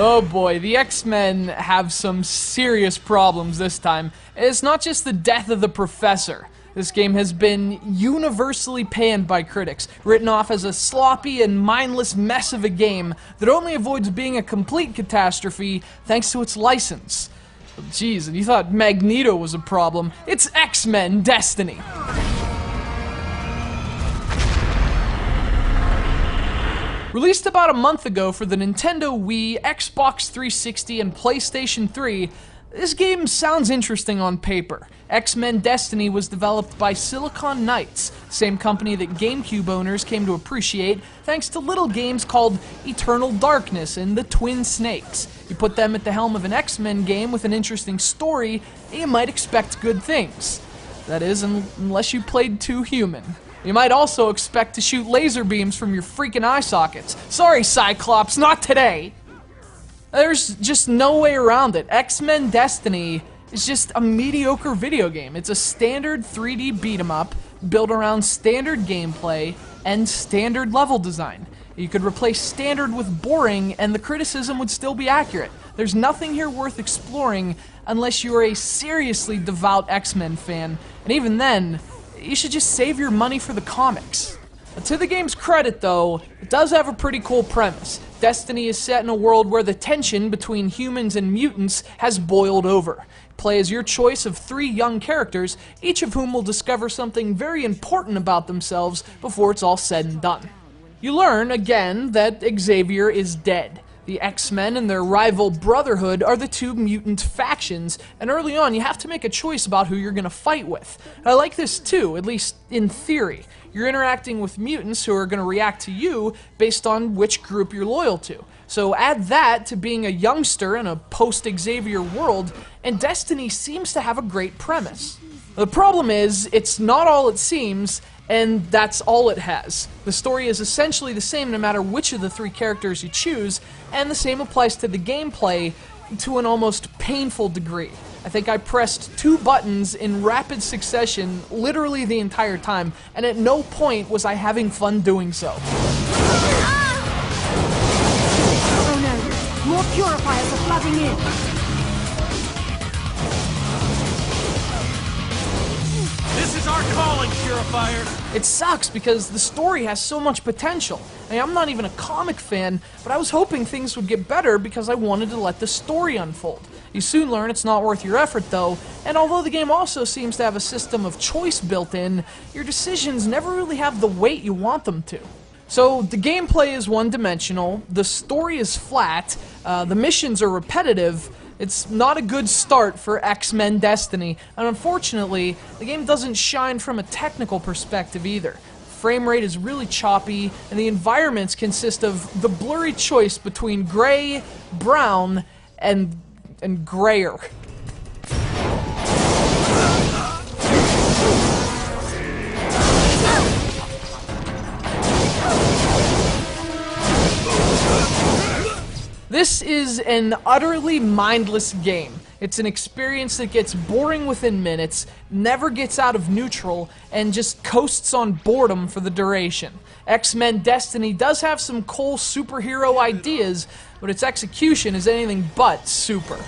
Oh boy, the X-Men have some serious problems this time. It's not just the death of the Professor. This game has been universally panned by critics, written off as a sloppy and mindless mess of a game that only avoids being a complete catastrophe thanks to its license. Jeez, and you thought Magneto was a problem. It's X-Men Destiny. Released about a month ago for the Nintendo Wii, Xbox 360, and PlayStation 3, this game sounds interesting on paper. X-Men Destiny was developed by Silicon Knights, same company that GameCube owners came to appreciate thanks to little games called Eternal Darkness and The Twin Snakes. You put them at the helm of an X-Men game with an interesting story, and you might expect good things. That is, unless you played too human. You might also expect to shoot laser beams from your freaking eye sockets. Sorry, Cyclops, not today! There's just no way around it. X-Men Destiny is just a mediocre video game. It's a standard 3D beat-em-up built around standard gameplay and standard level design. You could replace standard with boring and the criticism would still be accurate. There's nothing here worth exploring unless you're a seriously devout X-Men fan, and even then, you should just save your money for the comics. To the game's credit, though, it does have a pretty cool premise. Destiny is set in a world where the tension between humans and mutants has boiled over. Play as your choice of 3 young characters, each of whom will discover something very important about themselves before it's all said and done. You learn, again, that Xavier is dead. The X-Men and their rival Brotherhood are the 2 mutant factions, and early on you have to make a choice about who you're going to fight with. I like this too, at least in theory. You're interacting with mutants who are going to react to you based on which group you're loyal to. So add that to being a youngster in a post-Xavier world, and Destiny seems to have a great premise. The problem is, it's not all it seems, and that's all it has. The story is essentially the same no matter which of the 3 characters you choose, and the same applies to the gameplay to an almost painful degree. I think I pressed 2 buttons in rapid succession literally the entire time, and at no point was I having fun doing so. Oh no, more purifiers are flooding in. This is our calling, Purifier! It sucks because the story has so much potential. I mean, I'm not even a comic fan, but I was hoping things would get better because I wanted to let the story unfold. You soon learn it's not worth your effort though, and although the game also seems to have a system of choice built in, your decisions never really have the weight you want them to. So the gameplay is one-dimensional, the story is flat, the missions are repetitive. It's not a good start for X-Men Destiny, and unfortunately, the game doesn't shine from a technical perspective either. Frame rate is really choppy, and the environments consist of the blurry choice between gray, brown, and grayer. This is an utterly mindless game. It's an experience that gets boring within minutes, never gets out of neutral, and just coasts on boredom for the duration. X-Men Destiny does have some cool superhero ideas, but its execution is anything but super.